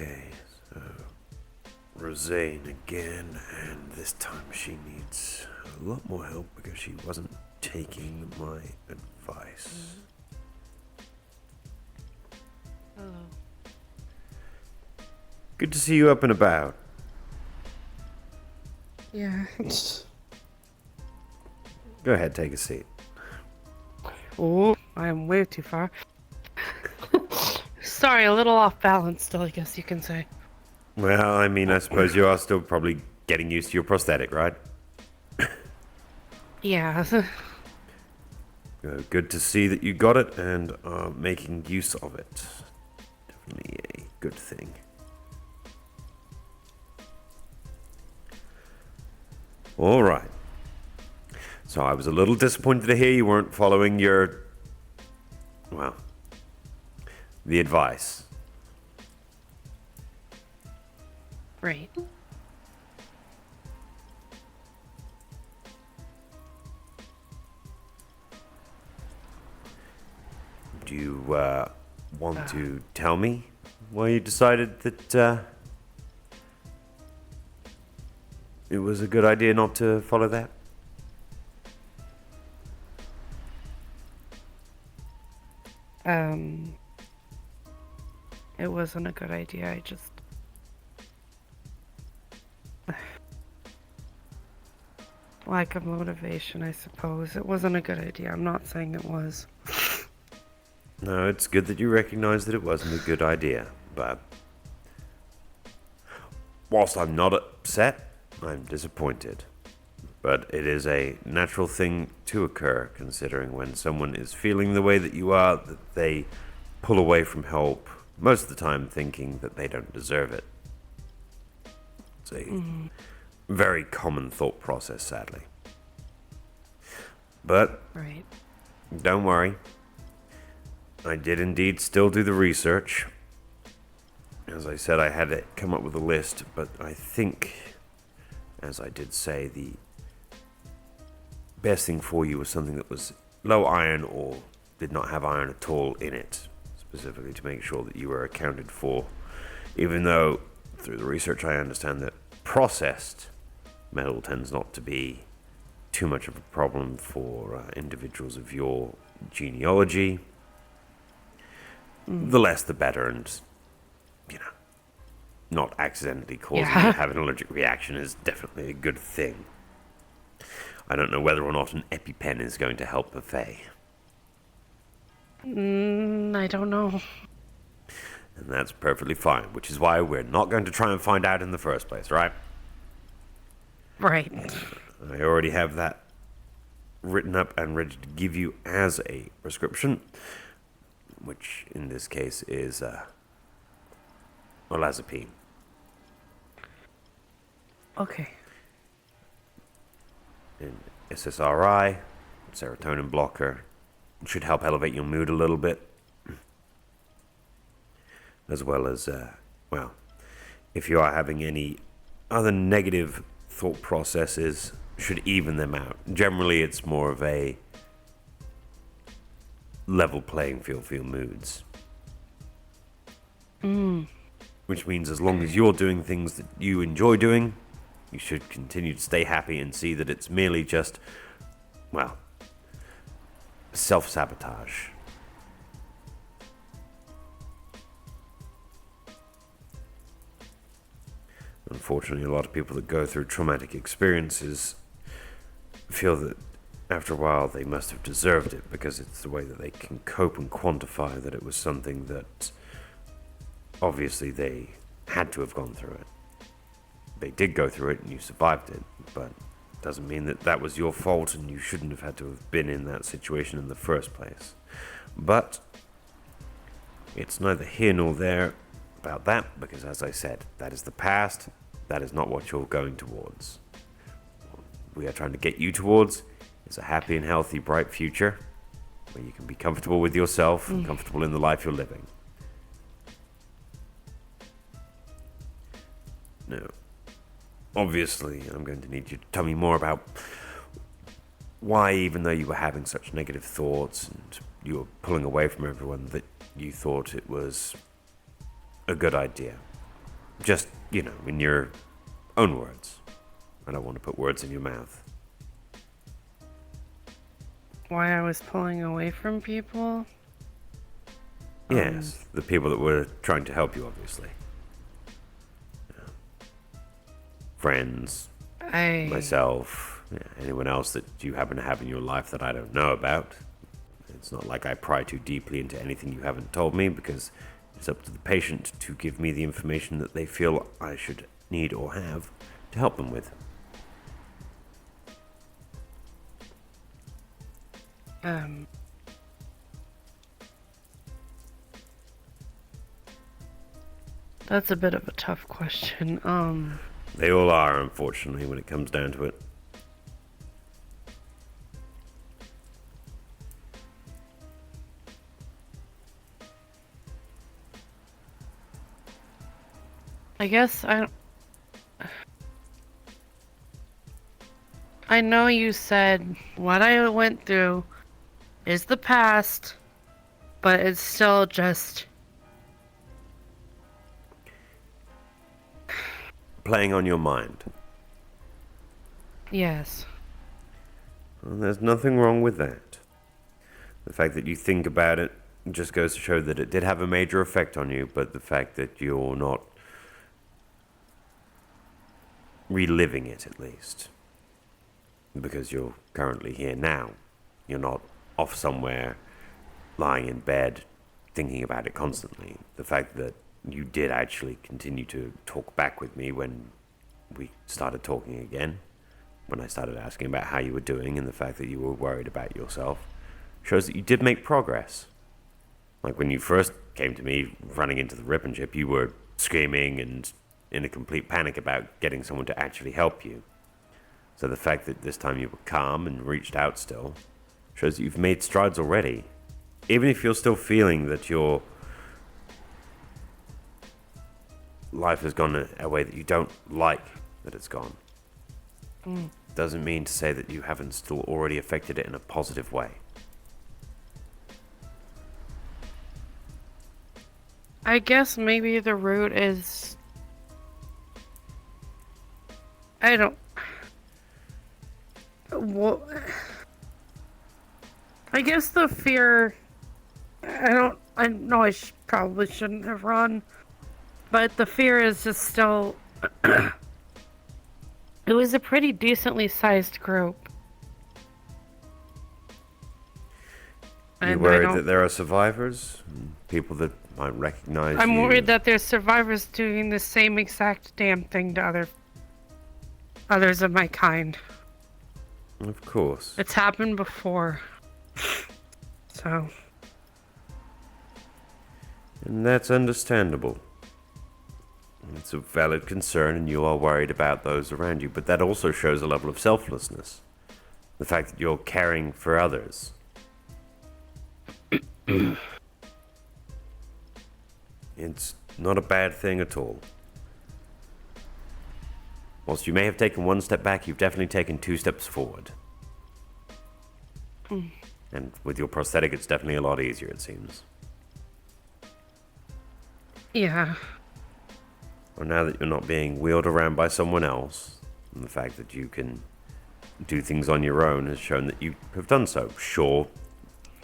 Okay, so Róisín again, and this time she needs a lot more help because she wasn't taking my advice. Hello. Good to see you up and about. Yeah. Go ahead, take a seat. Oh, I am way too far. Sorry, a little off balance still, I guess you can say. Well, I mean, I suppose you are still probably getting used to your prosthetic, right? Yeah. Good to see that you got it and are making use of it. Definitely a good thing. All right. So I was a little disappointed to hear you weren't following the advice. Right. Do you want to tell me why you decided that it was a good idea not to follow that? It wasn't a good idea, I just... Lack of motivation, I suppose. It wasn't a good idea, I'm not saying it was. No, it's good that you recognize that it wasn't a good idea, but whilst I'm not upset, I'm disappointed. But it is a natural thing to occur, considering when someone is feeling the way that you are, that they pull away from help, most of the time thinking that they don't deserve it. It's a very common thought process, sadly. But Right. don't worry. I did indeed still do the research. As I said, I had to come up with a list, but I think, as I did say, the best thing for you was something that was low iron or did not have iron at all in it, specifically to make sure that you were accounted for. Even though, through the research, I understand that processed metal tends not to be too much of a problem for individuals of your genealogy. The less the better, and, not accidentally causing you to have an allergic reaction is definitely a good thing. I don't know whether or not an EpiPen is going to help a Fae. I don't know. And that's perfectly fine, which is why we're not going to try and find out in the first place, right? Right. I already have that written up and ready to give you as a prescription, which in this case is olanzapine. Okay. An SSRI, serotonin blocker, should help elevate your mood a little bit. As well as, if you are having any other negative thought processes, should even them out. Generally, it's more of a level playing field for your moods. Which means as long as you're doing things that you enjoy doing, you should continue to stay happy and see that it's merely just, self-sabotage. Unfortunately, a lot of people that go through traumatic experiences feel that after a while they must have deserved it because it's the way that they can cope and quantify that it was something that obviously they had to have gone through it. They did go through it and you survived it, but it doesn't mean that that was your fault and you shouldn't have had to have been in that situation in the first place. But it's neither here nor there about that, because as I said, that is the past. That is not what you're going towards. What we are trying to get you towards is a happy and healthy, bright future where you can be comfortable with yourself and comfortable in the life you're living. Now, obviously, I'm going to need you to tell me more about why, even though you were having such negative thoughts and you were pulling away from everyone, that you thought it was a good idea. Just, in your own words. I don't want to put words in your mouth. Why I was pulling away from people? Yes, the people that were trying to help you, obviously. Friends, myself, anyone else that you happen to have in your life that I don't know about. It's not like I pry too deeply into anything you haven't told me, because it's up to the patient to give me the information that they feel I should need or have to help them with. That's a bit of a tough question. They all are, unfortunately, when it comes down to it. I guess I know you said what I went through is the past, but it's still just Playing on your mind. yes. Well, there's nothing wrong with that. The fact that you think about it just goes to show that it did have a major effect on you, but the fact that you're not reliving it, at least. Because you're currently here now. You're not off somewhere, lying in bed, thinking about it constantly. The fact that you did actually continue to talk back with me when we started talking again, when I started asking about how you were doing, and the fact that you were worried about yourself, shows that you did make progress. Like when you first came to me running into the rip and chip, you were screaming and in a complete panic about getting someone to actually help you. So the fact that this time you were calm and reached out still shows that you've made strides already. Even if you're still feeling that your life has gone a way that you don't like that it's gone, doesn't mean to say that you haven't still already affected it in a positive way. I guess maybe the root is I don't well, I guess the fear I know probably shouldn't have run, but the fear is just still it was a pretty decently sized group. You're worried that there are survivors? People that might recognize you? I'm worried that there's survivors doing the same exact damn thing to others of my kind. Of course. It's happened before. So. And that's understandable. It's a valid concern, and you are worried about those around you, but that also shows a level of selflessness. The fact that you're caring for others. It's not a bad thing at all. Whilst you may have taken one step back, you've definitely taken 2 steps forward. And with your prosthetic, it's definitely a lot easier, it seems. Yeah. Well, now that you're not being wheeled around by someone else, and the fact that you can do things on your own has shown that you have done so. Sure,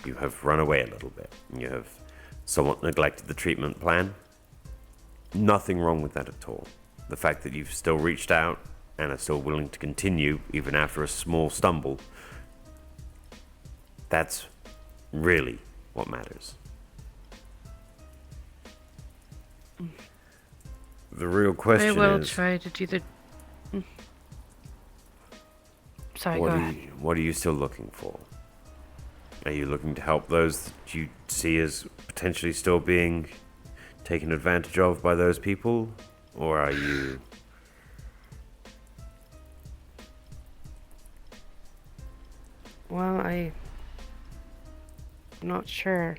you have run away a little bit. You have somewhat neglected the treatment plan. Nothing wrong with that at all. The fact that you've still reached out and are still willing to continue, even after a small stumble, that's really what matters. The real question is... I will try to do the... Sorry, go ahead. What are you still looking for? Are you looking to help those that you see as potentially still being taken advantage of by those people? Or are you... Well, I'm not sure.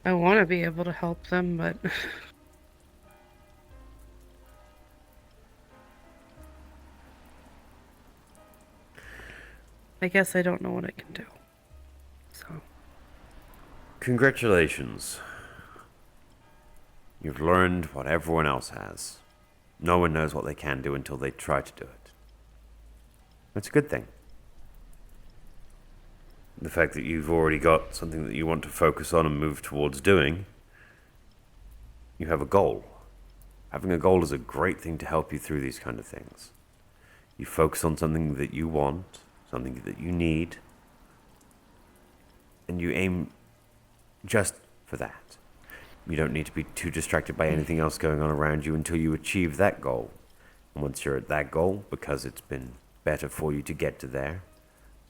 I want to be able to help them, but... I guess I don't know what I can do. So... Congratulations. You've learned what everyone else has. No one knows what they can do until they try to do it. That's a good thing. The fact that you've already got something that you want to focus on and move towards doing, you have a goal. Having a goal is a great thing to help you through these kind of things. You focus on something that you want, something that you need, and you aim just for that. You don't need to be too distracted by anything else going on around you until you achieve that goal. And once you're at that goal, because it's been better for you to get to there,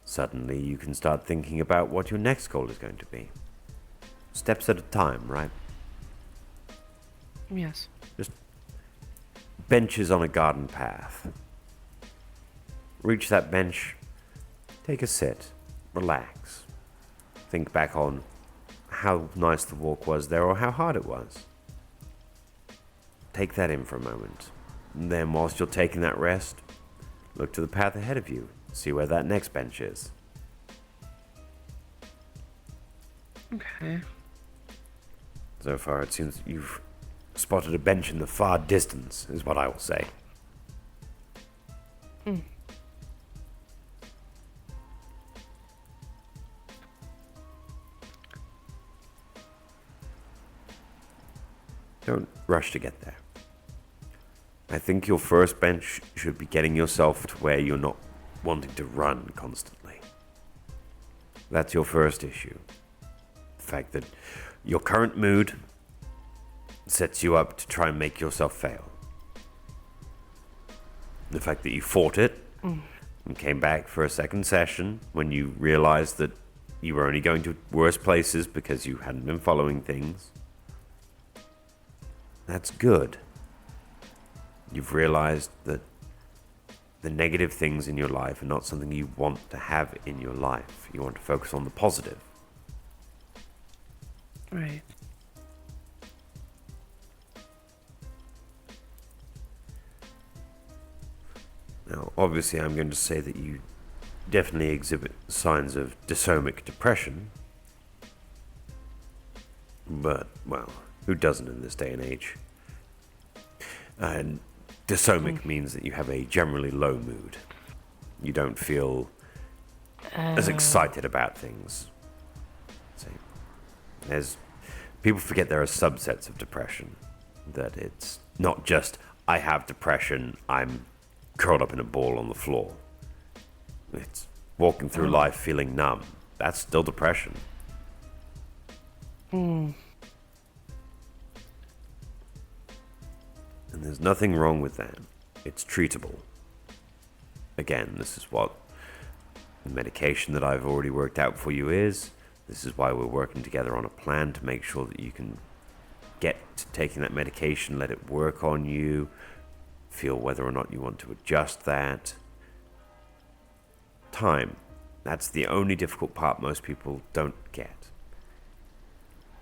suddenly you can start thinking about what your next goal is going to be. Steps at a time, right? Yes. Just benches on a garden path. Reach that bench, take a sit, relax. Think back on how nice the walk was there or how hard it was. Take that in for a moment. And then whilst you're taking that rest, look to the path ahead of you. See where that next bench is. Okay. So far it seems you've spotted a bench in the far distance, is what I will say. Don't rush to get there. I think your first bench should be getting yourself to where you're not wanting to run constantly. That's your first issue. The fact that your current mood sets you up to try and make yourself fail. The fact that you fought it and came back for a second session when you realized that you were only going to worse places because you hadn't been following things. That's good. You've realized that the negative things in your life are not something you want to have in your life. You want to focus on the positive. Right. Now, obviously, I'm going to say that you definitely exhibit signs of dysomic depression. But, well, who doesn't in this day and age? And dysomic means that you have a generally low mood. You don't feel as excited about things. So, people forget there are subsets of depression. That it's not just, I have depression, I'm curled up in a ball on the floor. It's walking through life feeling numb. That's still depression. And there's nothing wrong with that. It's treatable. Again, this is what the medication that I've already worked out for you is. This is why we're working together on a plan to make sure that you can get to taking that medication, let it work on you, feel whether or not you want to adjust that. Time. That's the only difficult part most people don't get.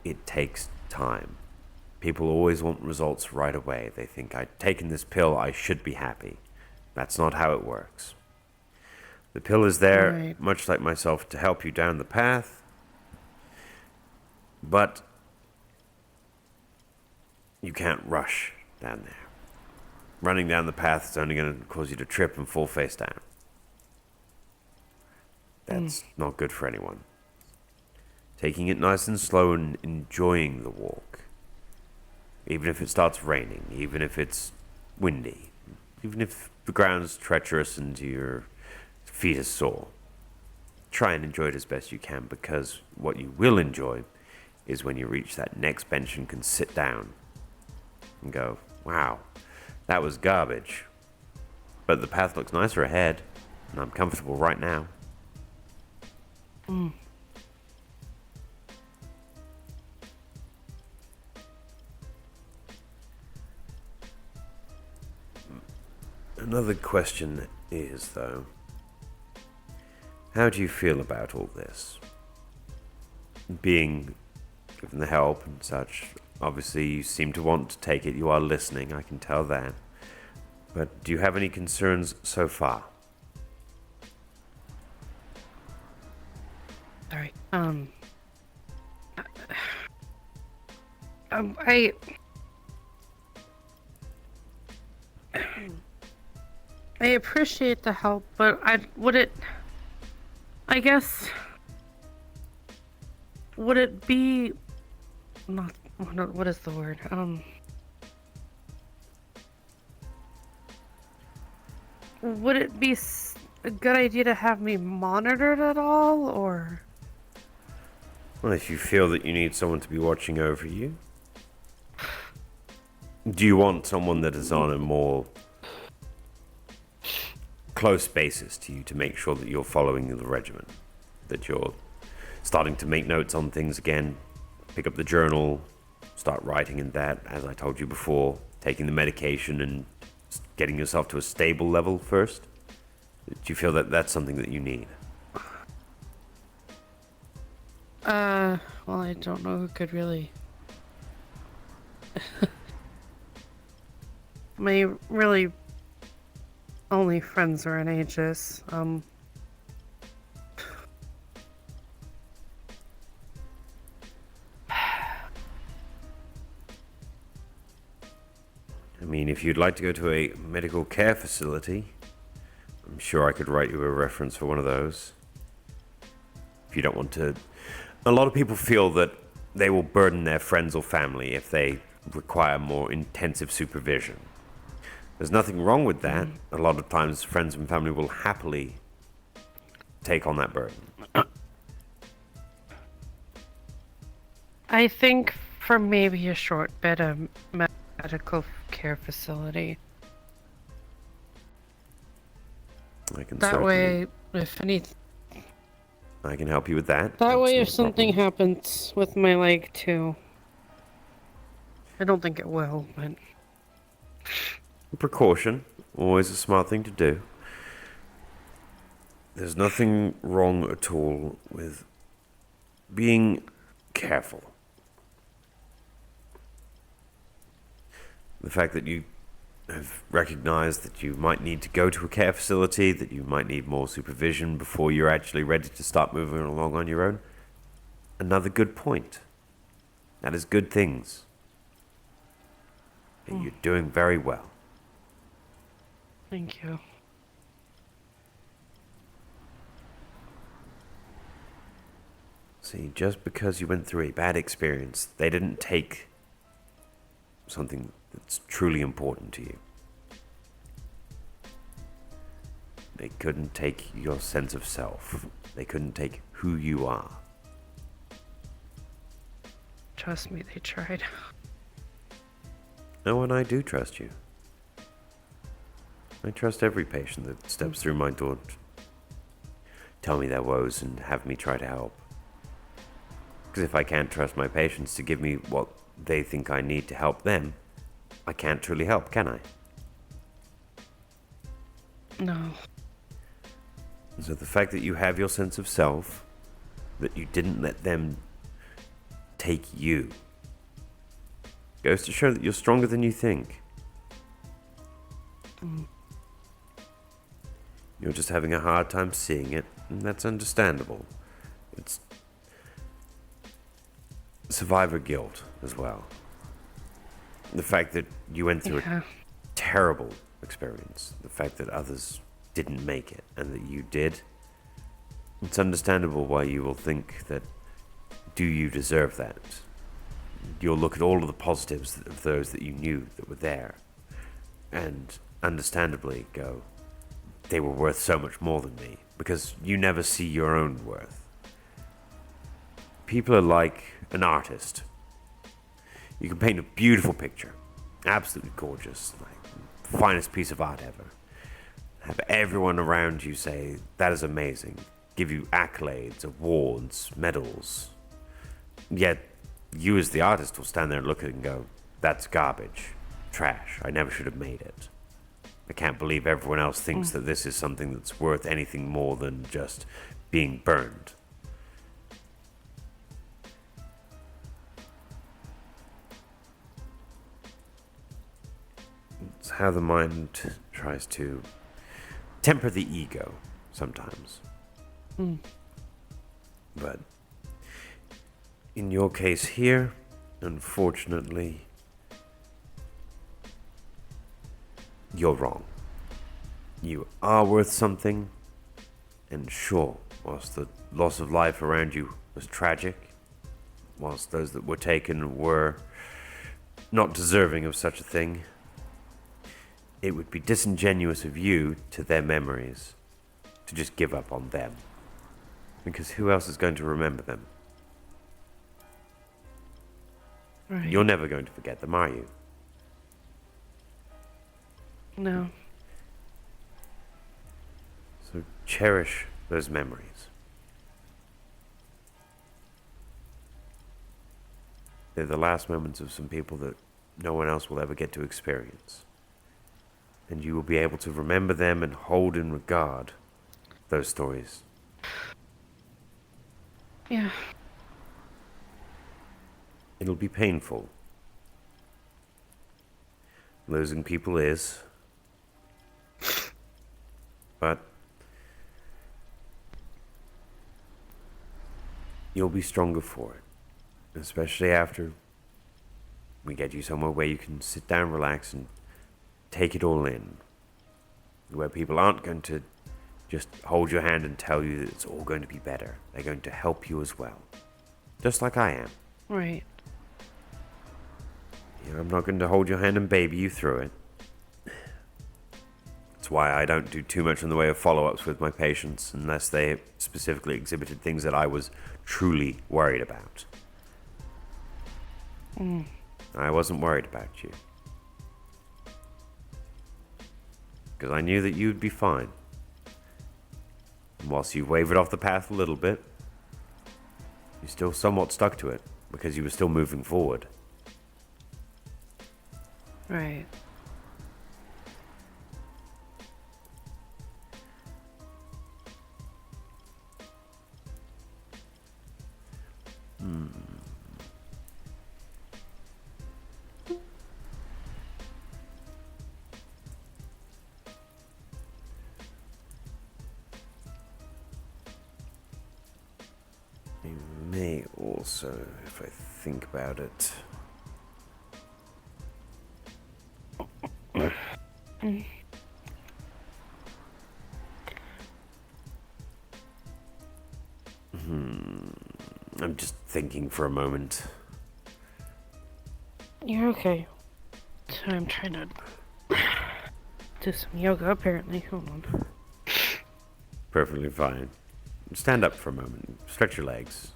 It takes time. People always want results right away. They think, I've taken this pill, I should be happy. That's not how it works. The pill is there, Right. much like myself, to help you down the path. But you can't rush down there. Running down the path is only going to cause you to trip and fall face down. That's not good for anyone. Taking it nice and slow and enjoying the walk. Even if it starts raining, even if it's windy, even if the ground's treacherous and your feet are sore. Try and enjoy it as best you can, because what you will enjoy is when you reach that next bench and can sit down and go, wow, that was garbage. But the path looks nicer ahead, and I'm comfortable right now. Another question is, though, how do you feel about all this? Being given the help and such, obviously you seem to want to take it, you are listening, I can tell that. But do you have any concerns so far? Sorry. I I appreciate the help, but I guess, would it be, not, what is the word? Would it be a good idea to have me monitored at all, or? Well, if you feel that you need someone to be watching over you, do you want someone that is on a more close basis to you to make sure that you're following the regimen? That you're starting to make notes on things again, pick up the journal, start writing in that, as I told you before, taking the medication and getting yourself to a stable level first? Do you feel that that's something that you need? Well, I don't know who could really. My really only friends are in Aegis. I mean, if you'd like to go to a medical care facility, I'm sure I could write you a reference for one of those. If you don't want to... A lot of people feel that they will burden their friends or family if they require more intensive supervision. There's nothing wrong with that. A lot of times friends and family will happily take on that burden. I think for maybe a short bit of medical care facility. I can That certainly... way, if any, I can help you with that. that That's way, no if something problem. happens with my leg too, I don't think it will, but Precaution, always a smart thing to do. There's nothing wrong at all with being careful. The fact that you have recognized that you might need to go to a care facility, that you might need more supervision before you're actually ready to start moving along on your own, another good point. That is good things. And you're doing very well. thank you. See, just because you went through a bad experience, they didn't take something that's truly important to you. They couldn't take your sense of self. They couldn't take who you are. Trust me, they tried. Oh, and I do trust you. I trust every patient that steps through my door to tell me their woes and have me try to help. Because if I can't trust my patients to give me what they think I need to help them, I can't truly help, can I? No. So the fact that you have your sense of self, that you didn't let them take you, goes to show that you're stronger than you think. You're just having a hard time seeing it, and that's understandable. It's survivor guilt as well. The fact that you went through Yeah. a terrible experience, the fact that others didn't make it and that you did, it's understandable why you will think that, do you deserve that? You'll look at all of the positives of those that you knew that were there and understandably go, they were worth so much more than me, because you never see your own worth. People are like an artist. You can paint a beautiful picture, absolutely gorgeous, like the finest piece of art ever. Have everyone around you say, that is amazing, give you accolades, awards, medals. Yet, you as the artist will stand there and look at it and go, that's garbage, trash, I never should have made it. I can't believe everyone else thinks that this is something that's worth anything more than just being burned. It's how the mind tries to temper the ego sometimes. But in your case here, unfortunately, you're wrong. You are worth something, and sure, whilst the loss of life around you was tragic, whilst those that were taken were not deserving of such a thing, it would be disingenuous of you to their memories to just give up on them. Because who else is going to remember them? Right. You're never going to forget them, are you? No. So cherish those memories. They're the last moments of some people that no one else will ever get to experience. And you will be able to remember them and hold in regard those stories. Yeah. It'll be painful. Losing people is. But you'll be stronger for it. Especially after we get you somewhere where you can sit down, relax, and take it all in. Where people aren't going to just hold your hand and tell you that it's all going to be better. They're going to help you as well. Just like I am. Right. I'm not going to hold your hand and baby you through it. That's why I don't do too much in the way of follow-ups with my patients unless they specifically exhibited things that I was truly worried about. I wasn't worried about you. Because I knew that you'd be fine. And whilst you wavered off the path a little bit, you still somewhat stuck to it because you were still moving forward. Right. You may also, if I think about it... I'm just thinking for a moment. You're okay. So I'm trying to do some yoga, apparently. Hold on. Perfectly fine. Stand up for a moment. Stretch your legs.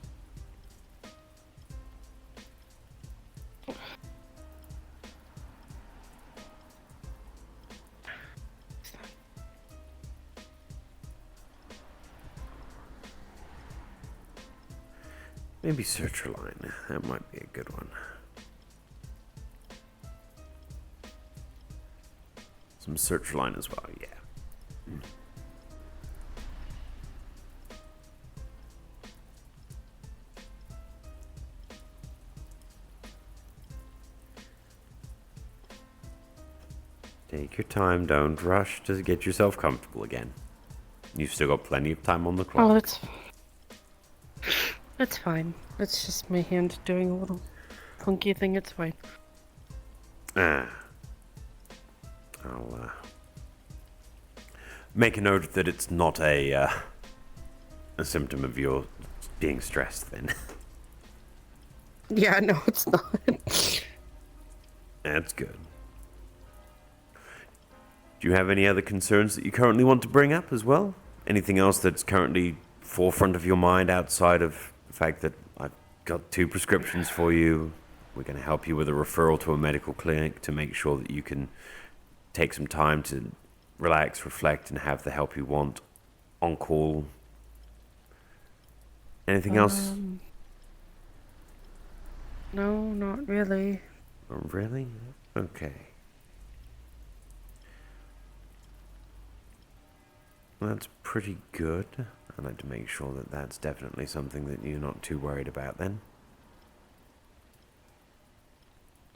Maybe sertraline. That might be a good one. Some sertraline as well, yeah. Take your time, don't rush to get yourself comfortable again. You've still got plenty of time on the clock. Oh, it's fine. It's just my hand doing a little funky thing. It's fine. I'll make a note that it's not a symptom of your being stressed then. Yeah, no, it's not. That's good. Do you have any other concerns that you currently want to bring up as well? Anything else that's currently forefront of your mind outside of the fact that I've got 2 prescriptions for you? We're going to help you with a referral to a medical clinic to make sure that you can take some time to relax, reflect, and have the help you want on call. Anything else? No, not really. Oh, really? Okay. That's pretty good. I'd like to make sure that that's definitely something that you're not too worried about then.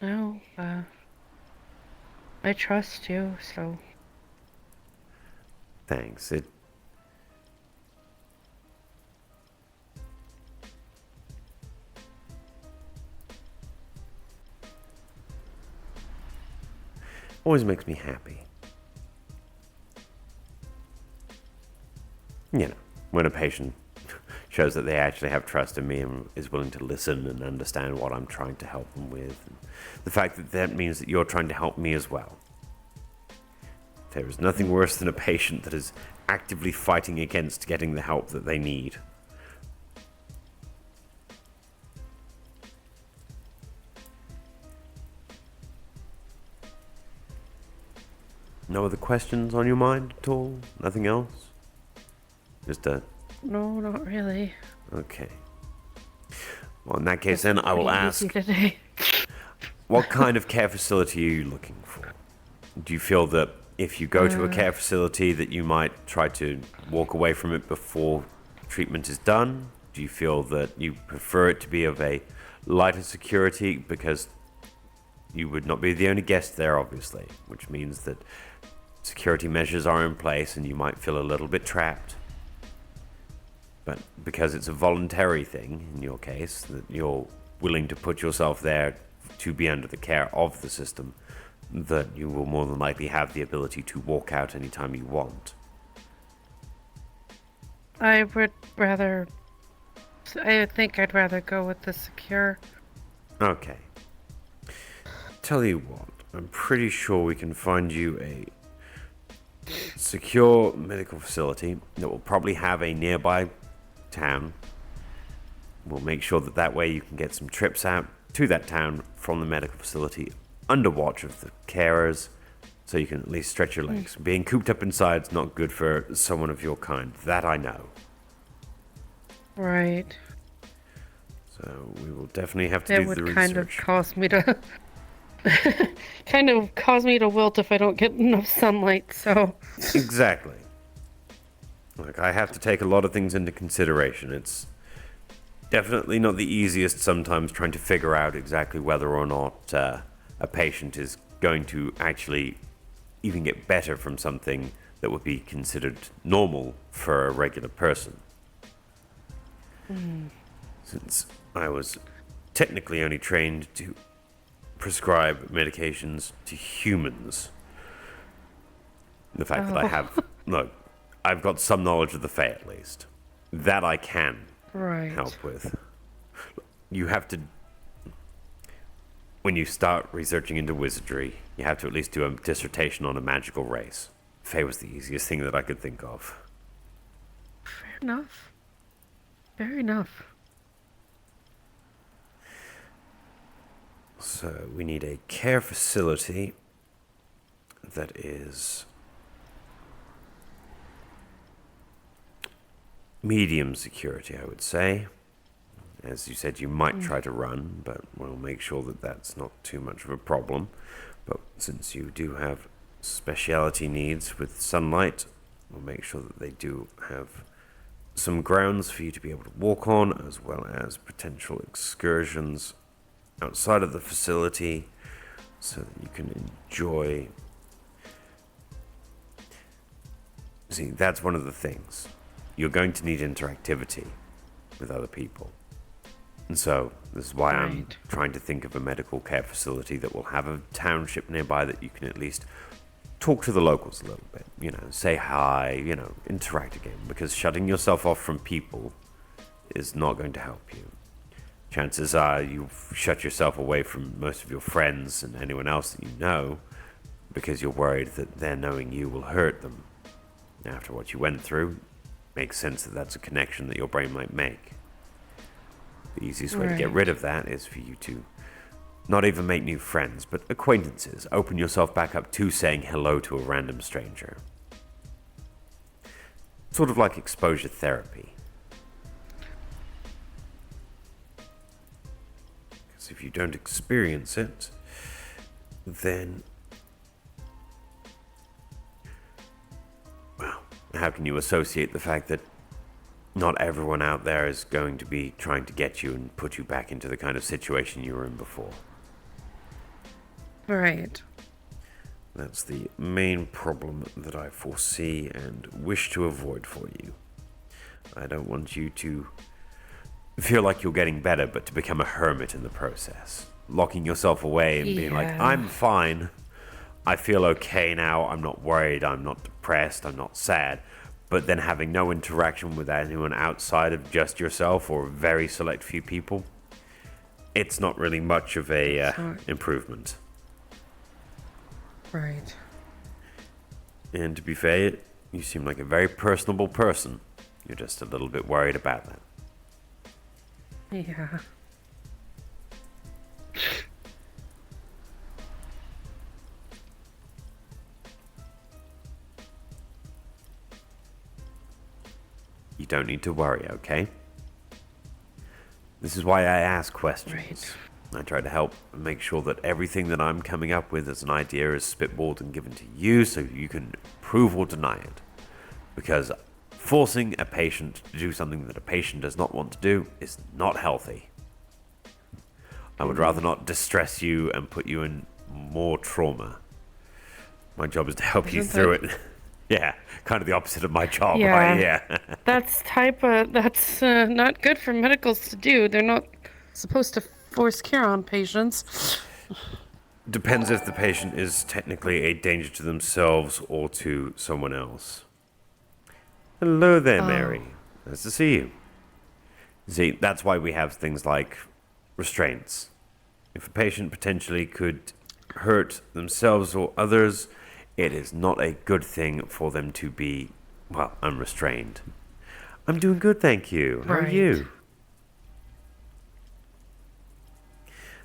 No, I trust you, so... Thanks. Always makes me happy. You know, when a patient shows that they actually have trust in me and is willing to listen and understand what I'm trying to help them with. And the fact that that means that you're trying to help me as well. There is nothing worse than a patient that is actively fighting against getting the help that they need. No other questions on your mind at all? Nothing else? No, not really. Okay. Well, in that case, then I will ask, Today. what kind of care facility are you looking for? Do you feel that if you go to a care facility that you might try to walk away from it before treatment is done? Do you feel that you prefer it to be of a lighter security because you would not be the only guest there, obviously, which means that security measures are in place and you might feel a little bit trapped? But because it's a voluntary thing, in your case, that you're willing to put yourself there to be under the care of the system, that you will more than likely have the ability to walk out anytime you want. I think I'd rather go with the secure. Okay. Tell you what, I'm pretty sure we can find you a secure medical facility that will probably have a nearby town. We'll make sure that that way you can get some trips out to that town from the medical facility under watch of the carers, so you can at least stretch your legs. Being cooped up inside is not good for someone of your kind. That I know. Right. So we will definitely have to do the research. That would kind of cause me to wilt if I don't get enough sunlight, so... Exactly. Like, I have to take a lot of things into consideration. It's definitely not the easiest sometimes trying to figure out exactly whether or not a patient is going to actually even get better from something that would be considered normal for a regular person. Since I was technically only trained to prescribe medications to humans, the fact that I have... Look, I've got some knowledge of the Fae, at least. That I can help with. You have to... When you start researching into wizardry, you have to at least do a dissertation on a magical race. Fae was the easiest thing that I could think of. Fair enough. Fair enough. So, we need a care facility that is medium security, I would say. As you said, you might try to run, but we'll make sure that that's not too much of a problem. But since you do have speciality needs with sunlight, we'll make sure that they do have some grounds for you to be able to walk on, as well as potential excursions outside of the facility, so that you can enjoy... See, that's one of the things. You're going to need interactivity with other people. And so, this is why I'm trying to think of a medical care facility that will have a township nearby that you can at least talk to the locals a little bit. You know, say hi, you know, interact again. Because shutting yourself off from people is not going to help you. Chances are you've shut yourself away from most of your friends and anyone else that you know because you're worried that their knowing you will hurt them. After what you went through, makes sense that that's a connection that your brain might make. The easiest way to get rid of that is for you to not even make new friends, but acquaintances. Open yourself back up to saying hello to a random stranger. Sort of like exposure therapy. Because if you don't experience it, then... well, how can you associate the fact that not everyone out there is going to be trying to get you and put you back into the kind of situation you were in before? Right. That's the main problem that I foresee and wish to avoid for you. I don't want you to feel like you're getting better, but to become a hermit in the process. Locking yourself away and being like, I'm fine. I feel okay now. I'm not worried. I'm not depressed. I'm not sad. but then having no interaction with anyone outside of just yourself or a very select few people, it's not really much of a improvement. Right. And to be fair, you seem like a very personable person. You're just a little bit worried about that. Yeah. You don't need to worry, okay? This is why I ask questions. Right. I try to help make sure that everything that I'm coming up with as an idea is spitballed and given to you so you can prove or deny it. Because forcing a patient to do something that a patient does not want to do is not healthy. I would rather not distress you and put you in more trauma. My job is to help you through it. Yeah, kind of the opposite of my job, right? Yeah. That's not good for medicals to do. They're not supposed to force care on patients. Depends if the patient is technically a danger to themselves or to someone else. Hello there, Mary. Nice to see you. See, that's why we have things like restraints. If a patient potentially could hurt themselves or others, it is not a good thing for them to be, well, unrestrained. I'm doing good, thank you. How are you?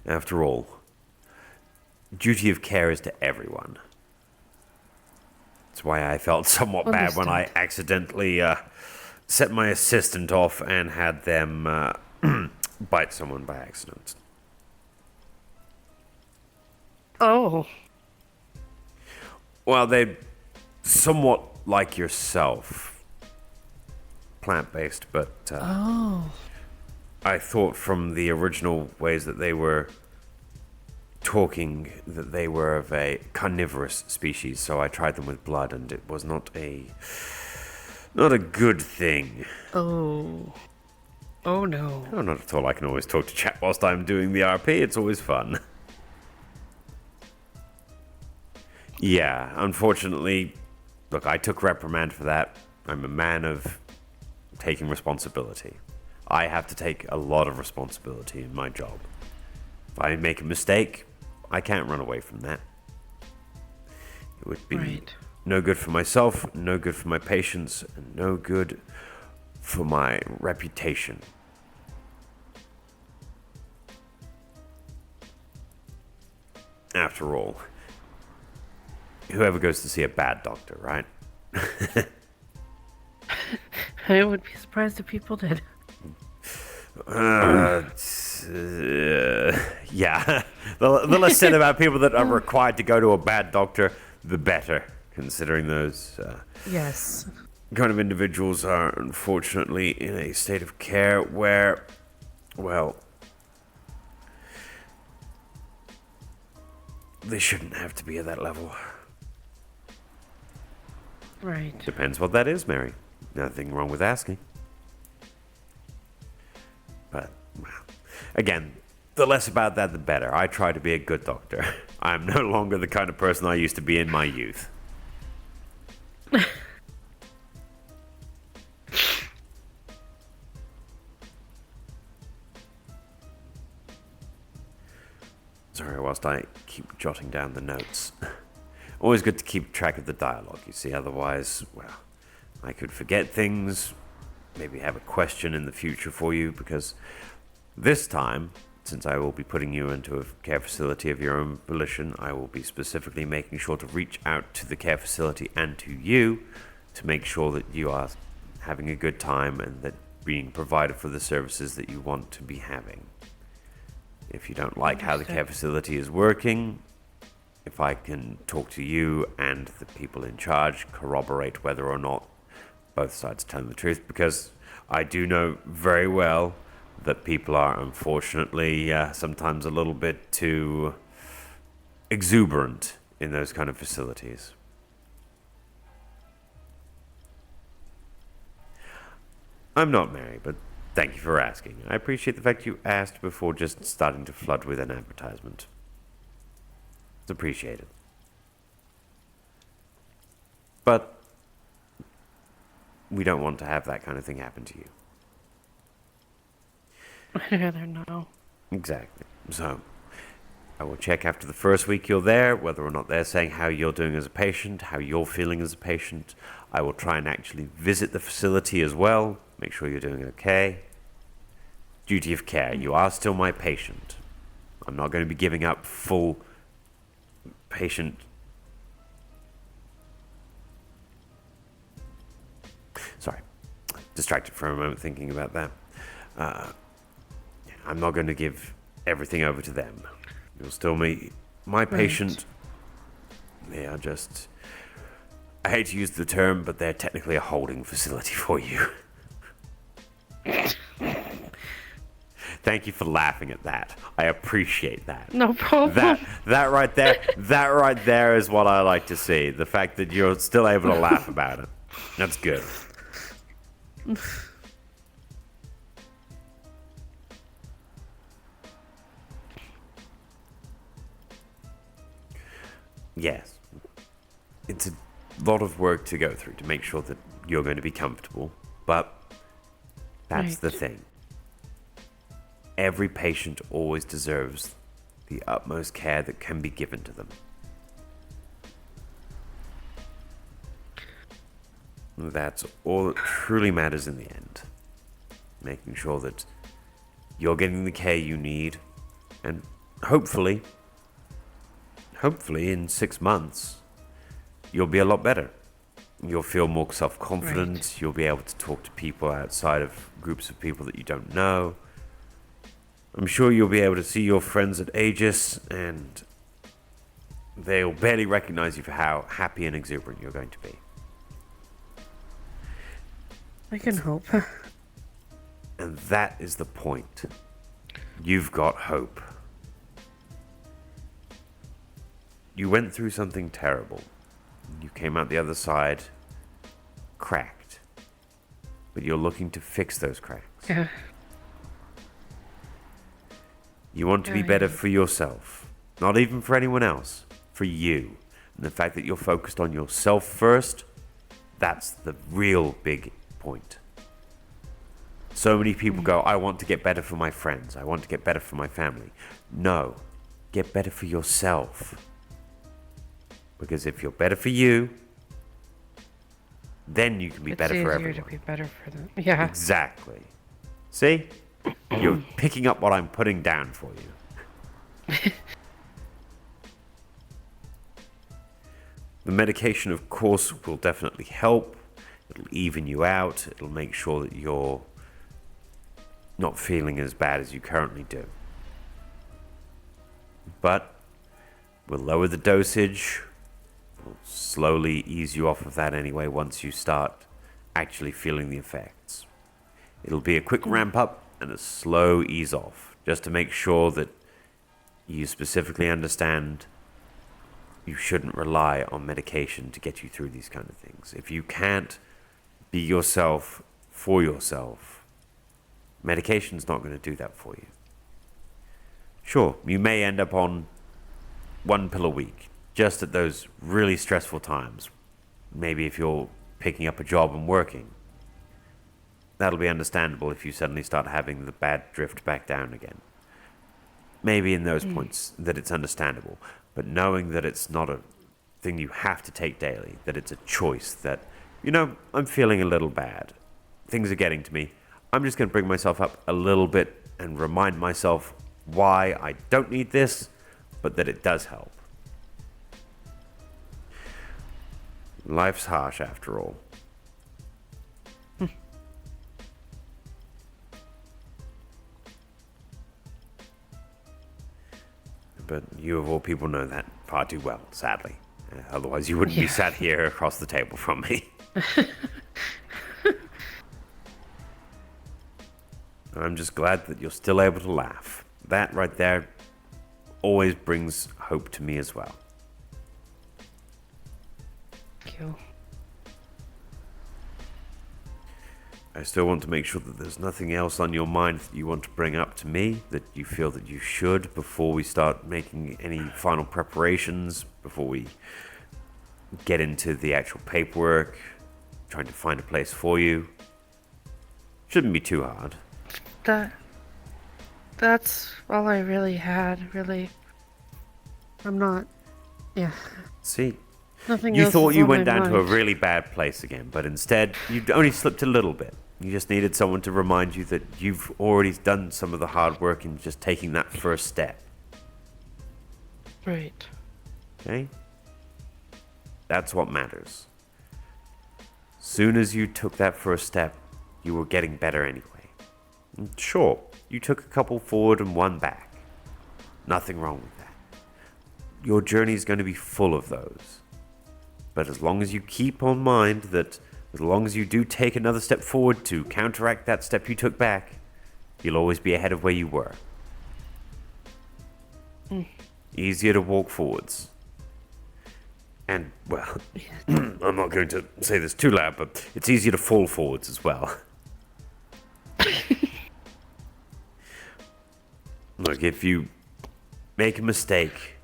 After all, duty of care is to everyone. That's why I felt somewhat bad when I accidentally set my assistant off and had them bite someone by accident. Oh. Well, they're somewhat like yourself. Plant-based, but I thought from the original ways that they were talking that they were of a carnivorous species, so I tried them with blood, and it was not a good thing. Oh. Oh no. Oh, not at all. I can always talk to chat whilst I'm doing the RP. It's always fun. Yeah, unfortunately, look, I took reprimand for that. I'm a man of taking responsibility. I have to take a lot of responsibility in my job. If I make a mistake, I can't run away from that. It would be no good for myself, no good for my patients, and no good for my reputation. After all, whoever goes to see a bad doctor, right? I would be surprised if people did. Yeah. The less said about people that are required to go to a bad doctor, the better, considering those Yes. kind of individuals are unfortunately in a state of care where, well, they shouldn't have to be at that level. Right. Depends what that is, Mary. Nothing wrong with asking. But, well, again, the less about that, the better. I try to be a good doctor. I'm no longer the kind of person I used to be in my youth. Sorry, whilst I keep jotting down the notes. Always good to keep track of the dialogue, you see, otherwise, well, I could forget things, maybe have a question in the future for you, because this time, since I will be putting you into a care facility of your own volition, I will be specifically making sure to reach out to the care facility and to you to make sure that you are having a good time and that being provided for the services that you want to be having. If you don't like how the care facility is working, if I can talk to you and the people in charge, corroborate whether or not both sides tell the truth, because I do know very well that people are unfortunately sometimes a little bit too exuberant in those kind of facilities. I'm not married, but thank you for asking. I appreciate the fact you asked before just starting to flood with an advertisement. It's appreciated. But we don't want to have that kind of thing happen to you. I'd rather know. Exactly. So, I will check after the first week you're there, whether or not they're saying how you're doing as a patient, how you're feeling as a patient. I will try and actually visit the facility as well, make sure you're doing okay. Duty of care. You are still my patient. I'm not going to be giving up full patient. Sorry. Distracted for a moment thinking about that. I'm not going to give everything over to them. You'll still be my patient. They are just... I hate to use the term, but they're technically a holding facility for you. Thank you for laughing at that. I appreciate that. No problem. That right there is what I like to see. The fact that you're still able to laugh about it. That's good. Yes. It's a lot of work to go through to make sure that you're going to be comfortable, but that's the thing. Every patient always deserves the utmost care that can be given to them. That's all that truly matters in the end. Making sure that you're getting the care you need, and hopefully in 6 months, you'll be a lot better. You'll feel more self-confident. Right. You'll be able to talk to people outside of groups of people that you don't know. I'm sure you'll be able to see your friends at Aegis, and they'll barely recognize you for how happy and exuberant you're going to be. I can hope. And that is the point. You've got hope. You went through something terrible. You came out the other side cracked. But you're looking to fix those cracks. Yeah. You want to be better for yourself. Not even for anyone else. For you. And the fact that you're focused on yourself first, that's the real big point. So many people go, I want to get better for my friends. I want to get better for my family. No. Get better for yourself. Because if you're better for you, then you can be better for everyone. It's easier to be better for them. Yeah. Exactly. See? You're picking up what I'm putting down for you. The medication, of course, will definitely help. It'll even you out. It'll make sure that you're not feeling as bad as you currently do. But we'll lower the dosage. We'll slowly ease you off of that anyway once you start actually feeling the effects. It'll be a quick ramp up and a slow ease off, just to make sure that you specifically understand you shouldn't rely on medication to get you through these kind of things. If you can't be yourself for yourself, medication's not going to do that for you. Sure, you may end up on 1 pill a week, just at those really stressful times. Maybe if you're picking up a job and working. That'll be understandable if you suddenly start having the bad drift back down again. Maybe in those points that it's understandable. But knowing that it's not a thing you have to take daily, that it's a choice, that, I'm feeling a little bad. Things are getting to me. I'm just going to bring myself up a little bit and remind myself why I don't need this, but that it does help. Life's harsh after all. But you of all people know that far too well, sadly. Otherwise you wouldn't be sat here across the table from me. I'm just glad that you're still able to laugh. That right there always brings hope to me as well. Thank you. I still want to make sure that there's nothing else on your mind that you want to bring up to me, that you feel that you should before we start making any final preparations, before we get into the actual paperwork, trying to find a place for you. Shouldn't be too hard. That's all I really had, really. I'm not... Yeah. See, Nothing you else thought is you on went my down to a mind. really bad place again, but instead you only slipped a little bit. You just needed someone to remind you that you've already done some of the hard work in just taking that first step. Right. Okay? That's what matters. Soon as you took that first step, you were getting better anyway. And sure, you took a couple forward and one back. Nothing wrong with that. Your journey is going to be full of those. But as long as you keep on mind that as long as you do take another step forward to counteract that step you took back, you'll always be ahead of where you were. Easier to walk forwards. And, well, I'm not going to say this too loud, but it's easier to fall forwards as well. Look, if you make a mistake,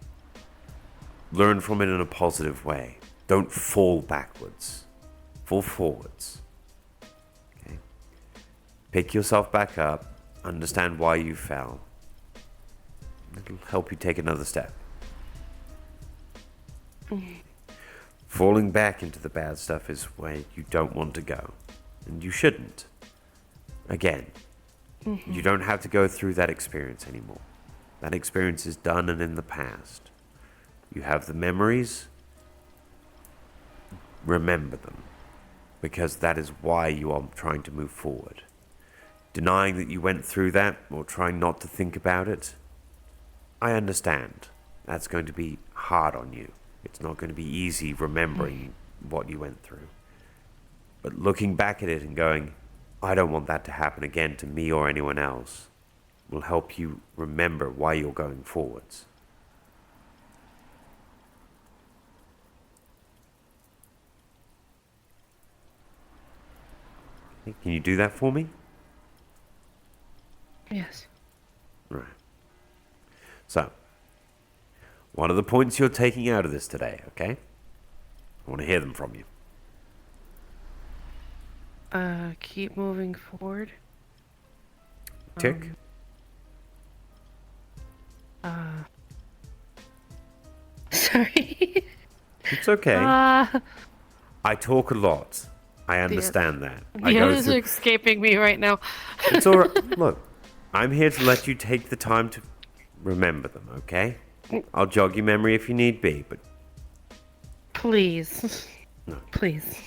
learn from it in a positive way. Don't fall backwards. Fall forwards. Okay? Pick yourself back up. Understand why you fell. It'll help you take another step. Falling back into the bad stuff is where you don't want to go. And you shouldn't. Again, you don't have to go through that experience anymore. That experience is done and in the past. You have the memories. Remember them. Because that is why you are trying to move forward. Denying that you went through that or trying not to think about it, I understand. That's going to be hard on you. It's not going to be easy remembering what you went through. But looking back at it and going, I don't want that to happen again to me or anyone else, will help you remember why you're going forwards. Okay, can you do that for me? Yes. Right. So, what are the points you're taking out of this today, okay? I want to hear them from you. Keep moving forward. Tick. Sorry. It's okay. I talk a lot. I understand that. I The go others through... are escaping me right now. It's all right. Look, I'm here to let you take the time to remember them, okay? I'll jog your memory if you need be, but Please. Please.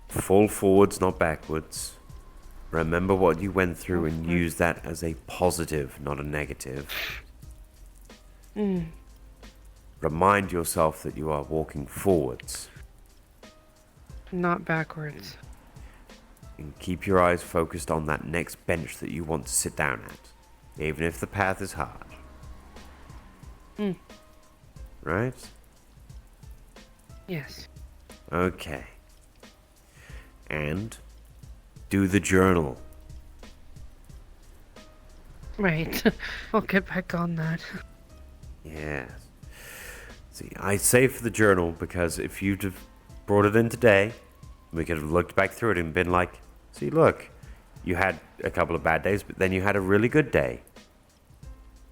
fall forwards, not backwards. Remember what you went through and use that as a positive, not a negative. Remind yourself that you are walking forwards. Not backwards. And keep your eyes focused on that next bench that you want to sit down at, even if the path is hard. Right? Yes. Okay. And do the journal. Right. I'll get back on that. Yes. See, I say for the journal because if you'd have brought it in today, we could have looked back through it and been like, see, look, you had a couple of bad days, but then you had a really good day.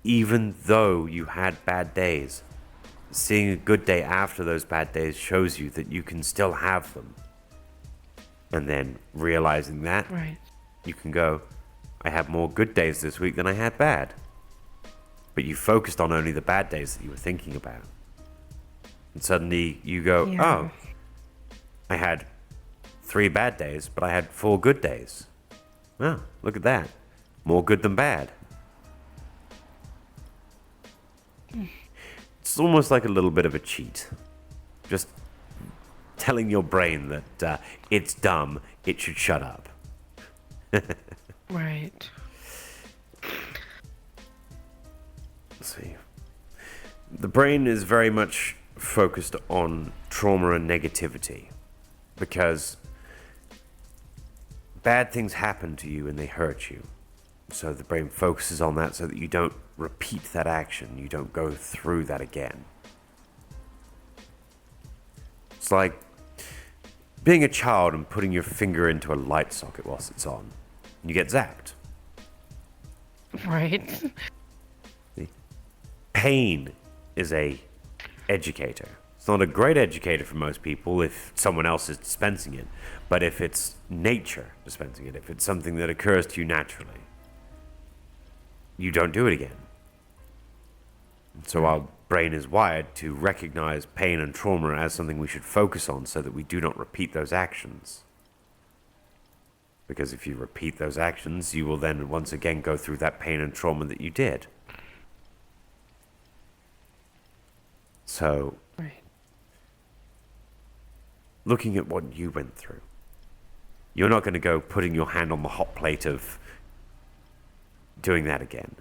Even though you had bad days, seeing a good day after those bad days shows you that you can still have them. And then realizing that, Right. you can go, I had more good days this week than I had bad. But you focused on only the bad days that you were thinking about. And suddenly you go, Yeah. oh, I had 3 bad days, but I had 4 good days. Well, look at that. More good than bad. It's almost like a little bit of a cheat. Just telling your brain that it's dumb, it should shut up. Right. Let's see. The brain is very much focused on trauma and negativity because bad things happen to you and they hurt you. So the brain focuses on that so that you don't repeat that action. You don't go through that again. It's like being a child and putting your finger into a light socket whilst it's on. You get zapped. Right. Pain is a educator. It's not a great educator for most people if someone else is dispensing it, but if it's nature dispensing it, if it's something that occurs to you naturally, you don't do it again. So our brain is wired to recognize pain and trauma as something we should focus on so that we do not repeat those actions. Because if you repeat those actions, you will then once again go through that pain and trauma that you did. So, Right. looking at what you went through, you're not going to go putting your hand on the hot plate of doing that again.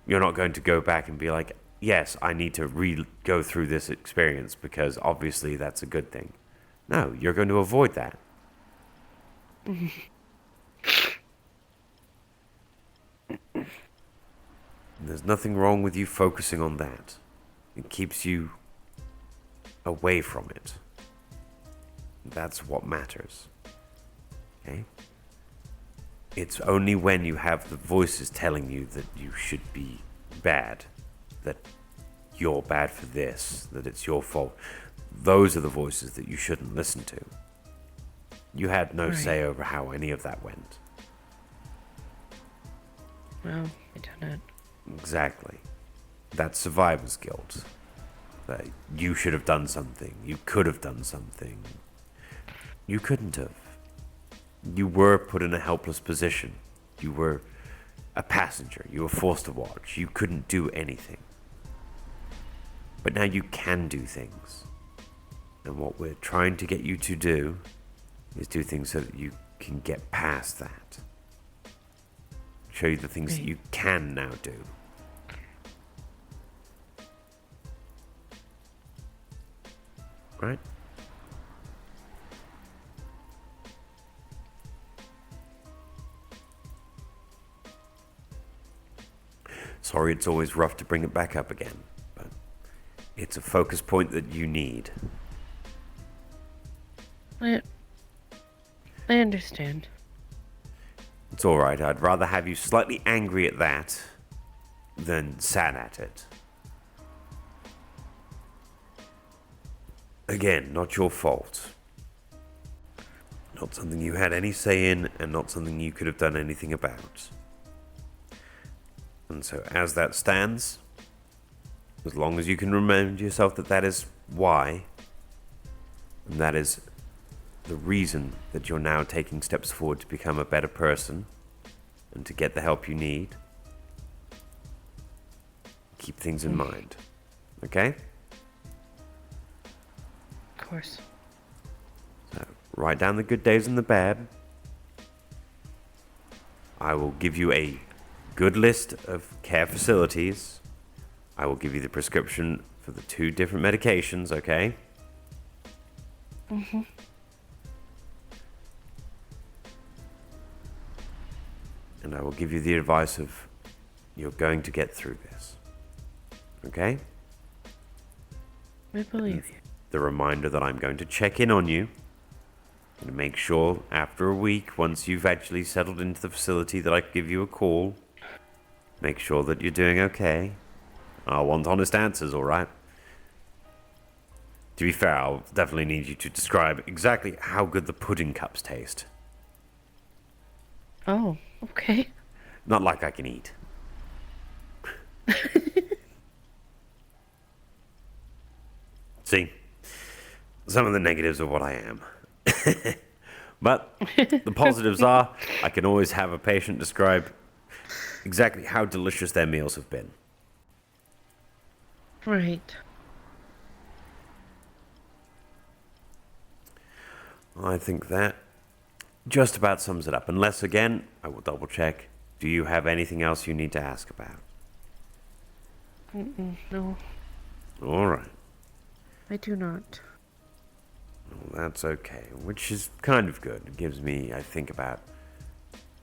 You're not going to go back and be like, yes, I need to go through this experience because obviously that's a good thing. No, you're going to avoid that. There's nothing wrong with you focusing on that. It keeps you away from it. That's what matters. Okay? It's only when you have the voices telling you that you should be bad, that you're bad for this, that it's your fault. Those are the voices that you shouldn't listen to. You had no say over how any of that went. Well, I didn't. Exactly. That's survivor's guilt. That you should have done something. You could have done something. You couldn't have. You were put in a helpless position. You were a passenger. You were forced to watch. You couldn't do anything. But now you can do things. And what we're trying to get you to do is do things so that you can get past that. Show you the things that you can now do. Right? Sorry, it's always rough to bring it back up again, but it's a focus point that you need. I understand. It's alright, I'd rather have you slightly angry at that than sad at it. Again, not your fault. Not something you had any say in, and not something you could have done anything about. And so, as that stands, as long as you can remind yourself that that is why, and that is the reason that you're now taking steps forward to become a better person, and to get the help you need, keep things in mind. Okay? Of course. So, write down the good days and the bad. I will give you a good list of care facilities. I will give you the prescription for the 2 different medications, okay? Mm-hmm. And I will give you the advice of you're going to get through this. Okay? I believe you. The reminder that I'm going to check in on you and make sure after a week, once you've actually settled into the facility, that I give you a call. Make sure that you're doing okay. I want honest answers, alright? To be fair, I'll definitely need you to describe exactly how good the pudding cups taste. Oh, okay. Not like I can eat. See? Some of the negatives of what I am. But the positives are, I can always have a patient describe exactly how delicious their meals have been. Right. I think that just about sums it up. Unless, again, I will double check. Do you have anything else you need to ask about? No, All right. I do not. Well, that's okay, which is kind of good. It gives me, I think, about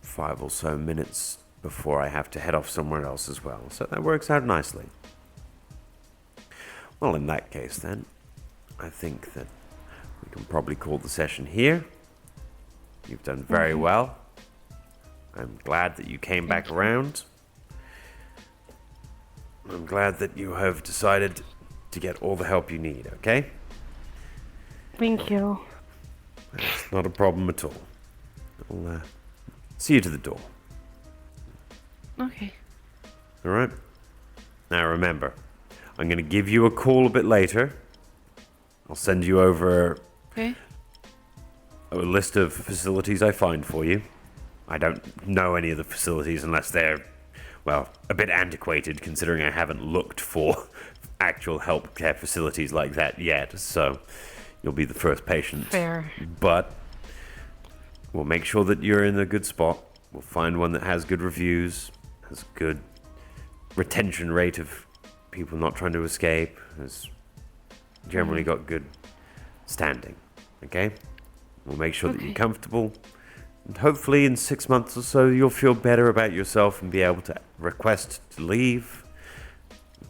5 or so minutes before I have to head off somewhere else as well. So that works out nicely. Well, in that case, then, I think that we can probably call the session here. You've done very well. I'm glad that you came back around. I'm glad that you have decided to get all the help you need, okay? Thank you. It's not a problem at all. I'll see you to the door. Okay. All right? Now remember, I'm going to give you a call a bit later. I'll send you over Okay. a list of facilities I find for you. I don't know any of the facilities unless they're, well, a bit antiquated, considering I haven't looked for actual healthcare facilities like that yet. So you'll be the first patient. Fair. But we'll make sure that you're in a good spot. We'll find one that has good reviews, has good retention rate of people not trying to escape, has generally got good standing. Okay? We'll make sure that you're comfortable. And hopefully in 6 months or so, you'll feel better about yourself and be able to request to leave.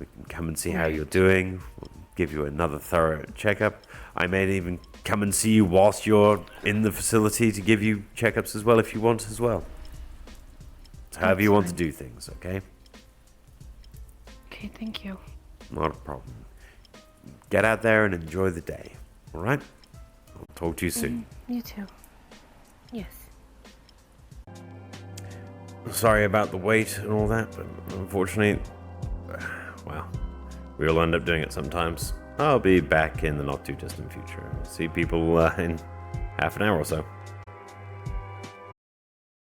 We can come and see how you're doing. We'll give you another thorough checkup. I may even come and see you whilst you're in the facility to give you checkups as well if you want as well. It's however you want to do things, okay? Okay, thank you. Not a problem. Get out there and enjoy the day, all right? I'll talk to you soon. You too. Yes. Sorry about the wait and all that, but unfortunately, well, we'll end up doing it sometimes. I'll be back in the not too distant future. See people in half an hour or so.